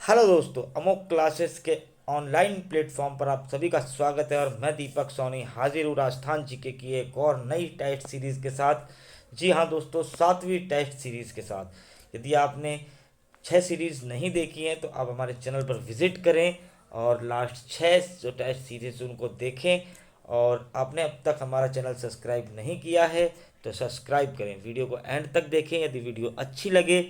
Hello दोस्तों, Amok classes के online platform पर आप सभी का स्वागत है। और मैं दीपक सोनी हाजिर हूँ राजस्थान जीके की एक और नई टेस्ट सीरीज़ के साथ। जी हाँ दोस्तों, सातवीं टेस्ट सीरीज़ के साथ। यदि आपने 6 सीरीज़ नहीं देखी हैं तो आप हमारे चैनल पर विज़िट करें और लास्ट 6 जो टेस्ट सीरीज़ उनको देखें। और आपने अब तक हमारा चैनल सब्सक्राइब नहीं किया है तो सब्सक्राइब करें, वीडियो को एंड तक देखें। यदि वीडियो अच्छी लगे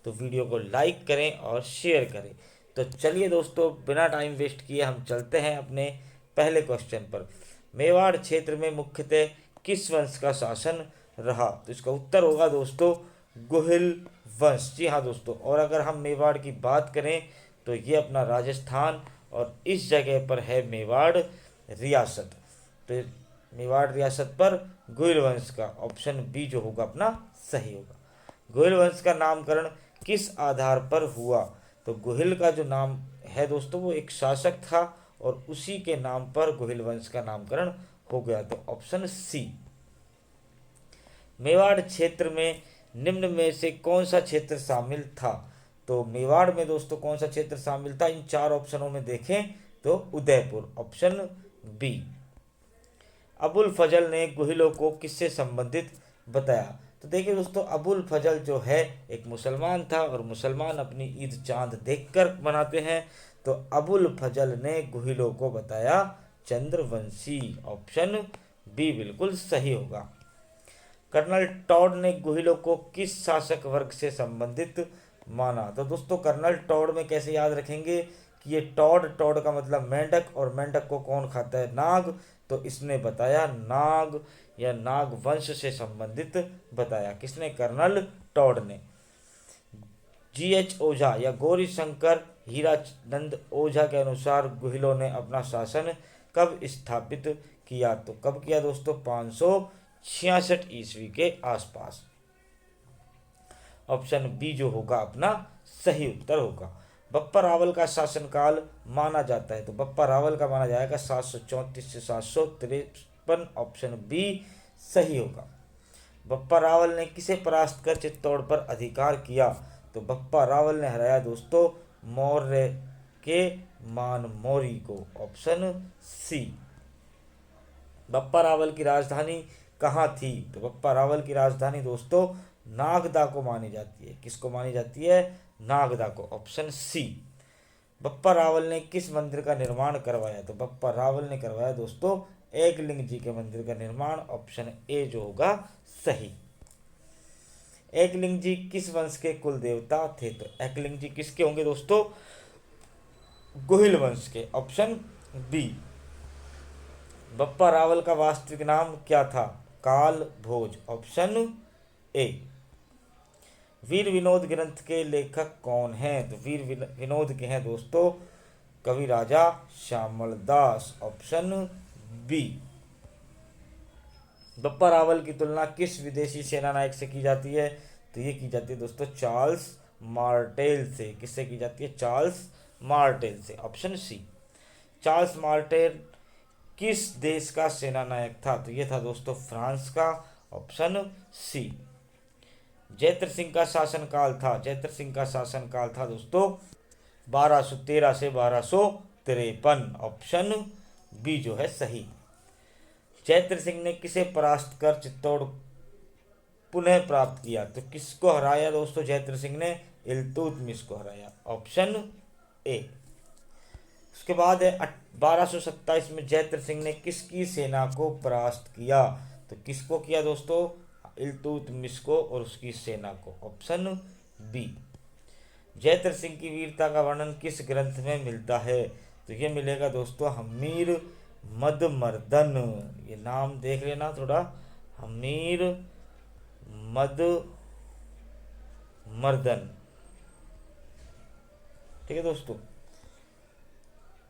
तो वीडियो को लाइक करें और शेयर करें। तो चलिए दोस्तों, बिना टाइम वेस्ट किए हम चलते हैं अपने पहले क्वेश्चन पर। मेवाड़ क्षेत्र में मुख्यतः किस वंश का शासन रहा? तो इसका उत्तर होगा दोस्तों गुहिल वंश। जी हाँ दोस्तों, और अगर हम मेवाड़ की बात करें तो ये अपना राजस्थान और इस जगह पर है मेवाड़ रियासत। तो मेवाड़ रियासत पर गुहिल वंश का ऑप्शन बी जो होगा अपना सही होगा। गुहिल वंश का नामकरण किस आधार पर हुआ? तो गुहिल का जो नाम है दोस्तों वो एक शासक था और उसी के नाम पर गुहिल वंश का नामकरण हो गया। तो ऑप्शन सी। मेवाड़ क्षेत्र में निम्न में से कौन सा क्षेत्र शामिल था? तो मेवाड़ में दोस्तों कौन सा क्षेत्र शामिल था? इन 4 ऑप्शनों में देखें तो उदयपुर, ऑप्शन बी। अबुल फजल ने गुहिलों को किससे संबंधित बताया? तो देखिए दोस्तों, अबुल फजल जो है एक मुसलमान था और मुसलमान अपनी ईद चांद देखकर मनाते हैं। तो अबुल फजल ने गुहिलों को बताया चंद्रवंशी, ऑप्शन बी बिल्कुल सही होगा। कर्नल टॉड ने गुहिलों को किस शासक वर्ग से संबंधित माना? तो दोस्तों कर्नल टॉड में कैसे याद रखेंगे कि ये टॉड, टॉड का मतलब मेंढक, और मेंढक को कौन खाता है? नाग। तो इसने बताया नाग या नाग वंश से संबंधित बताया। किसने? कर्नल टॉड ने। G.H. ओझा या गौरी शंकर हीरानंद ओझा के अनुसार गुहिलों ने अपना शासन कब स्थापित किया? तो कब किया दोस्तों? 566 ईस्वी के आसपास। ऑप्शन बी जो होगा अपना सही उत्तर होगा। बप्पा रावल का शासनकाल माना जाता है? तो बप्पा रावल का माना जाएगा 734 से 753, ऑप्शन बी सही होगा। बप्पा रावल ने किसे परास्त कर चित्तौड़ पर अधिकार किया? तो बप्पा रावल ने हराया दोस्तों मौर्य के मानमौरी को, ऑप्शन सी। बप्पा रावल की राजधानी कहाँ थी? तो बप्पा रावल की राजधानी दोस्तों नागदा को मानी जाती है। किसको मानी जाती है? नागदा को, ऑप्शन सी। बप्पा रावल ने किस मंदिर का निर्माण करवाया? तो बप्पा रावल ने करवाया दोस्तों एकलिंग जी के मंदिर का निर्माण, ऑप्शन ए जो होगा सही। एकलिंग जी किस वंश के कुल देवता थे? तो एकलिंग जी किसके होंगे दोस्तों? गुहिल वंश के, ऑप्शन बी। बप्पा रावल का वास्तविक नाम क्या था? काल भोज, ऑप्शन ए। वीर विनोद ग्रंथ के लेखक कौन हैं? तो वीर विनोद के हैं दोस्तों कवि राजा श्यामल दास, ऑप्शन बी। बप्पा रावल की तुलना किस विदेशी सेना नायक से की जाती है? तो ये की जाती है दोस्तों चार्ल्स मार्टेल से। किससे की जाती है? चार्ल्स मार्टेल से, ऑप्शन सी। चार्ल्स मार्टेल किस देश का सेना नायक था? तो ये था दोस्तों फ्रांस का, ऑप्शन सी। जयत्र सिंह का शासनकाल था? जयत्र सिंह का शासनकाल था दोस्तों 1213 से 1253, ऑप्शन बी जो है सही। जयत्र सिंह ने किसे परास्त कर चित्तौड़ पुनः प्राप्त किया? तो किसको हराया दोस्तों? जयत्र सिंह ने इल्तुतमिश को हराया, ऑप्शन ए। उसके बाद है 1227 में जयत्र सिंह ने किसकी सेना को परास्त किया? तो किसको किया दोस्तों? इल्तुतमिश को और उसकी सेना को, ऑप्शन बी। जयत्र सिंह की वीरता का वर्णन किस ग्रंथ में मिलता है? तो ये मिलेगा दोस्तों हमीर मदमर्दन। ये नाम देख लेना थोड़ा, हमीर मद मर्दन। ठीक है दोस्तों।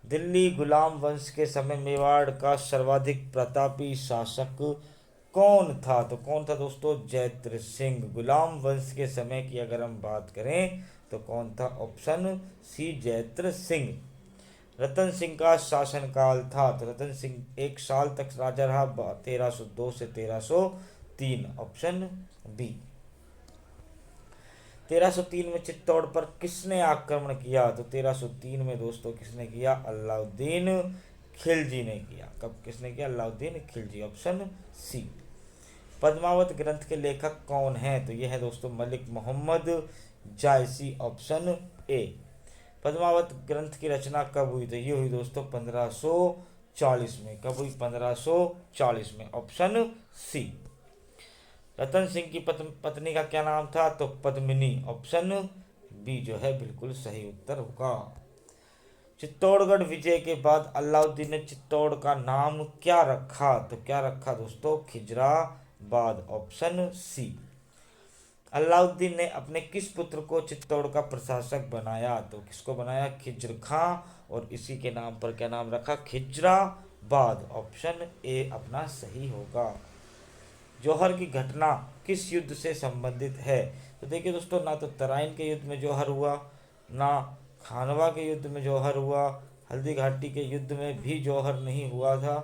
दिल्ली गुलाम वंश के समय मेवाड़ का सर्वाधिक प्रतापी शासक कौन था? तो कौन था दोस्तों? जयद्र सिंह। गुलाम वंश के समय की अगर हम बात करें तो कौन था? ऑप्शन सी जयद्र सिंह। रतन सिंह का शासनकाल था? तो रतन सिंह 1 साल तक राजा रहा, 1302 से 1303, ऑप्शन बी। 1303 में चित्तौड़ पर किसने आक्रमण किया? तो 1303 में दोस्तों किसने किया? अलाउद्दीन खिलजी ने किया। कब किसने किया? Alauddin Khilji, option C. पद्मावत ग्रंथ के लेखक कौन हैं? तो यह है दोस्तों मलिक मोहम्मद जायसी, ऑप्शन ए। पद्मावत ग्रंथ की रचना कब हुई? तो ये हुई दोस्तों 1540 में। कब हुई? 1540 में, ऑप्शन सी। रतन सिंह की पत्नी का क्या नाम था? तो पद्मिनी, ऑप्शन बी जो है बिल्कुल सही उत्तर होगा। चित्तौड़गढ़ विजय के बाद अलाउद्दीन ने चित्तौड़ का नाम क्या रखा? तो क्या रखा दोस्तों? Khizrabad, option C. अलाउद्दीन ने अपने किस पुत्र को चित्तौड़ का प्रशासक बनाया? तो किसको बनाया? खिज्र खां, और इसी के नाम पर क्या नाम रखा? खिजराबाद, ऑप्शन ए अपना सही होगा। जौहर की घटना किस युद्ध से संबंधित है? तो देखिए दोस्तों, ना तो तराइन के युद्ध में जौहर हुआ, ना खानवा के युद्ध में जौहर हुआ, हल्दी घाटी के युद्ध में भी जौहर नहीं हुआ था,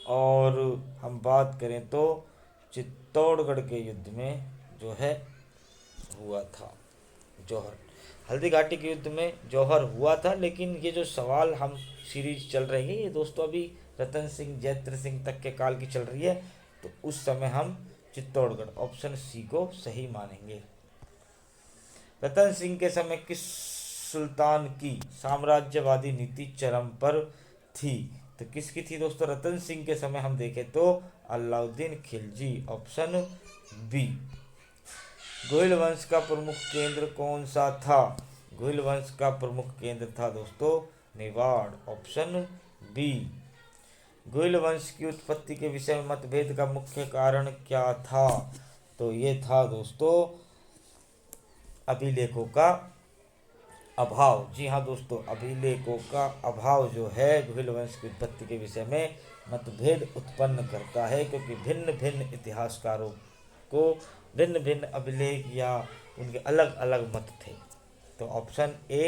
और हम बात करें तो चित्तौड़गढ़ के युद्ध में जो है हुआ था जौहर। हल्दी घाटी के युद्ध में जौहर हुआ था, लेकिन ये जो सवाल हम सीरीज चल रही है ये दोस्तों अभी रतन सिंह जयद्रथ सिंह तक के काल की चल रही है, तो उस समय हम चित्तौड़गढ़, ऑप्शन सी को सही मानेंगे। रतन सिंह के समय किस सुल्तान की साम्राज्यवादी नीति चरम पर थी? तो किसकी थी दोस्तों? रतन सिंह के समय हम देखें तो अलाउद्दीन खिलजी, ऑप्शन बी। गोहिल वंश का प्रमुख केंद्र कौन सा था? गोहिल वंश का प्रमुख केंद्र था दोस्तों मेवाड़, ऑप्शन बी। गोहिल वंश की उत्पत्ति के विषय में मतभेद का मुख्य कारण क्या था? तो ये था दोस्तों अभिलेखों का अभाव। जी हाँ दोस्तों, अभिलेखों का अभाव जो है गोहिल वंश की उत्पत्ति के विषय में मतभेद उत्पन्न करता है, क्योंकि भिन्न भिन्न इतिहासकारों को भिन्न भिन्न अभिलेख या उनके अलग अलग मत थे। तो ऑप्शन ए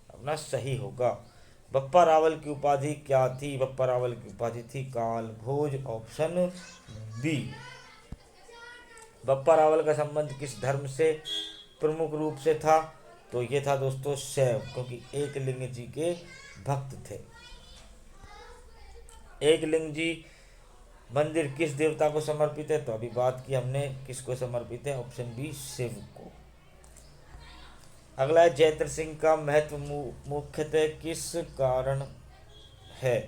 अपना सही होगा। बप्पा रावल की उपाधि क्या थी? बप्पा रावल की उपाधि थी काल भोज, ऑप्शन बी। बप्पा रावल का संबंध किस धर्म से प्रमुख रूप से था? तो ये था दोस्तों शैव, क्योंकि एकलिंग जी के भक्त थे। एकलिंग जी मंदिर किस देवता को समर्पित है? तो अभी बात की हमने, किसको समर्पित है? ऑप्शन बी शिव को। अगला है जयद्रथ सिंह का महत्व मुख्यतः किस कारण है?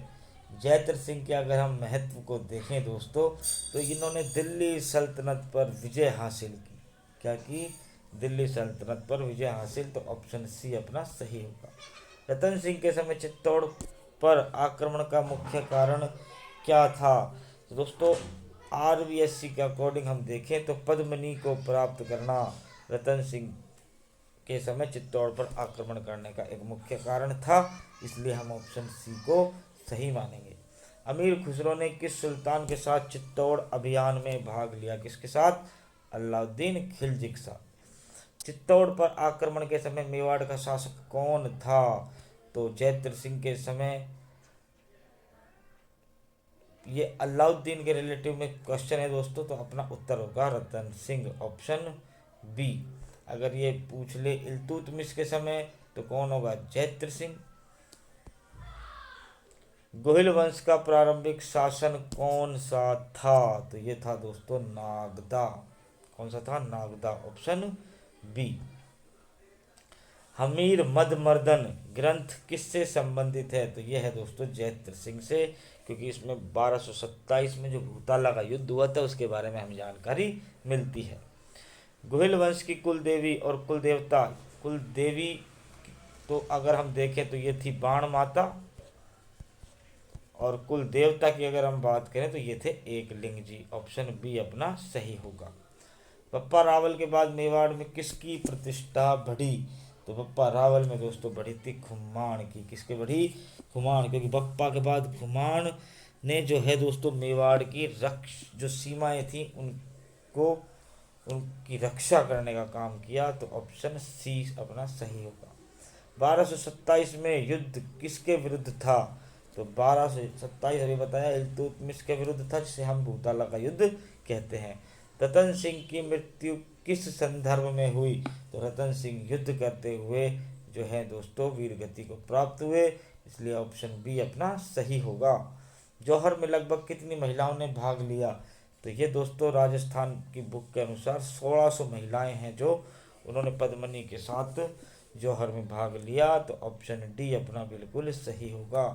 जयद्रथ सिंह के अगर हम महत्व को देखें दोस्तों, तो इन्होंने दिल्ली सल्तनत पर विजय हासिल की। क्या की? दिल्ली सल्तनत पर विजय हासिल, तो ऑप्शन सी अपना सही होगा। रतन सिंह के समय चित्तौड़ पर आक्रमण का मुख्य कारण क्या था? तो दोस्तों RBSC के अकॉर्डिंग हम देखें तो पद्मिनी को प्राप्त करना रतन सिंह के समय चित्तौड़ पर आक्रमण करने का एक मुख्य कारण था, इसलिए हम ऑप्शन सी को सही मानेंगे। अमीर खुसरो ने किस सुल्तान के साथ चित्तौड़ अभियान में भाग लिया? किसके साथ? अलाउद्दीन खिलजी के साथ। चित्तौड़ पर आक्रमण के समय मेवाड़ का शासक कौन था? तो जयद्रथ सिंह के समय, ये अलाउद्दीन के रिलेटिव में क्वेश्चन है दोस्तों, तो अपना उत्तर होगा रतन सिंह, ऑप्शन बी। अगर ये पूछ ले इल्तुतमिश के समय तो कौन होगा? जयद्रथ सिंह। गोहिल वंश का प्रारंभिक शासन कौन सा था? तो ये था दोस्तों नागदा। कौन सा था? Nagda, option B. हमीर मदमर्दन ग्रंथ किससे संबंधित है? तो यह है दोस्तों जयद्रथ सिंह से, क्योंकि इसमें 1227 में जो भूताला का युद्ध हुआ था उसके बारे में हमें जानकारी मिलती है। गोहिल वंश की कुल देवी और कुल देवता, कुल देवी तो अगर हम देखें तो ये थी बाण माता, और कुल देवता की अगर हम बात करें तो ये थे एकलिंग जी, ऑप्शन बी अपना सही होगा। बप्पा रावल के बाद मेवाड़ में किसकी प्रतिष्ठा बढ़ी? तो बप्पा रावल में दोस्तों बढ़ी थी खुमान की। किसके बढ़ी? खुमान, क्योंकि बप्पा के बाद खुमान ने जो है दोस्तों मेवाड़ की जो सीमाएं थी उनको, उनकी रक्षा करने का काम किया, तो ऑप्शन सी अपना सही होगा। 1227 में युद्ध किसके विरुद्ध था? तो 1227 अभी बताया इल्तुतमिश के विरुद्ध था, जिसे हम भूताला का युद्ध कहते हैं। रतन सिंह की मृत्यु किस संदर्भ में हुई? तो रतन सिंह युद्ध करते हुए जो है दोस्तों वीरगति को प्राप्त हुए, इसलिए ऑप्शन बी अपना सही होगा। जौहर में लगभग कितनी महिलाओं ने भाग लिया? तो ये दोस्तों राजस्थान की बुक के अनुसार 1600 महिलाएं हैं जो उन्होंने पद्मनी के साथ जौहर में भाग लिया, तो ऑप्शन डी अपना बिल्कुल सही होगा।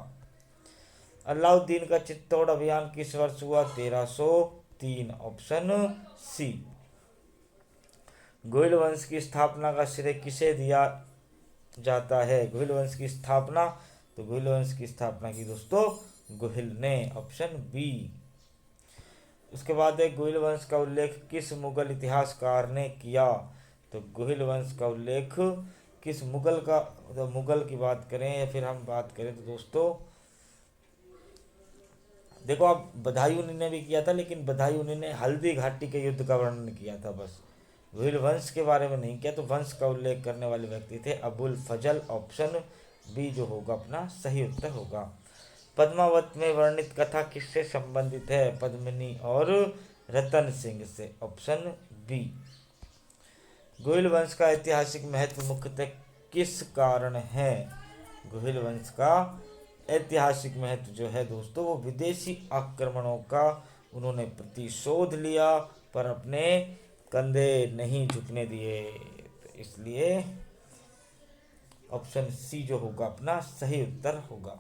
अलाउद्दीन का चित्तौड़ अभियान किस वर्ष हुआ? 1303, ऑप्शन सी। गोहिल वंश की स्थापना का श्रेय किसे दिया जाता है? गोहिल वंश की स्थापना, तो गोहिल वंश की स्थापना की दोस्तों गोहिल ने, ऑप्शन बी। उसके बाद है गोहिल वंश का उल्लेख किस मुगल इतिहासकार ने किया? तो गोहिल वंश का उल्लेख किस मुगल का, तो मुगल की बात करें या फिर हम बात करें तो दोस्तों देखो, आप बदायूं ने भी किया था, लेकिन बदायूं ने हल्दी घाटी के युद्ध का वर्णन किया था बस, गोहिल वंश के बारे में नहीं किया। तो वंश का उल्लेख करने वाले व्यक्ति थे अबुल फजल, ऑप्शन बी जो होगा अपना सही उत्तर होगा। पद्मावत में वर्णित कथा किससे संबंधित है? पद्मिनी और रतन सिंह से, ऑप्शन बी। गोहिल वंश का ऐतिहासिक महत्व मुख्यतः किस कारण है? गोहिल वंश का ऐतिहासिक महत्व जो है दोस्तों वो विदेशी आक्रमणों का उन्होंने प्रतिशोध लिया पर अपने कंधे नहीं झुकने दिए, तो इसलिए ऑप्शन सी जो होगा अपना सही उत्तर होगा।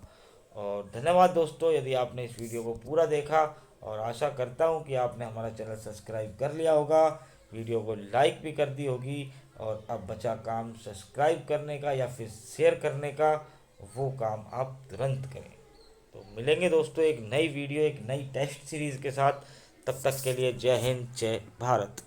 और धन्यवाद दोस्तों, यदि आपने इस वीडियो को पूरा देखा, और आशा करता हूँ कि आपने हमारा चैनल सब्सक्राइब कर लिया होगा, वीडियो को लाइक भी कर दी होगी, और अब बचा काम सब्सक्राइब करने का या फिर शेयर करने का, वो काम आप तुरंत करें। तो मिलेंगे दोस्तों एक नई वीडियो, एक नई टेस्ट सीरीज़ के साथ। तब तक के लिए जय हिंद, जय भारत।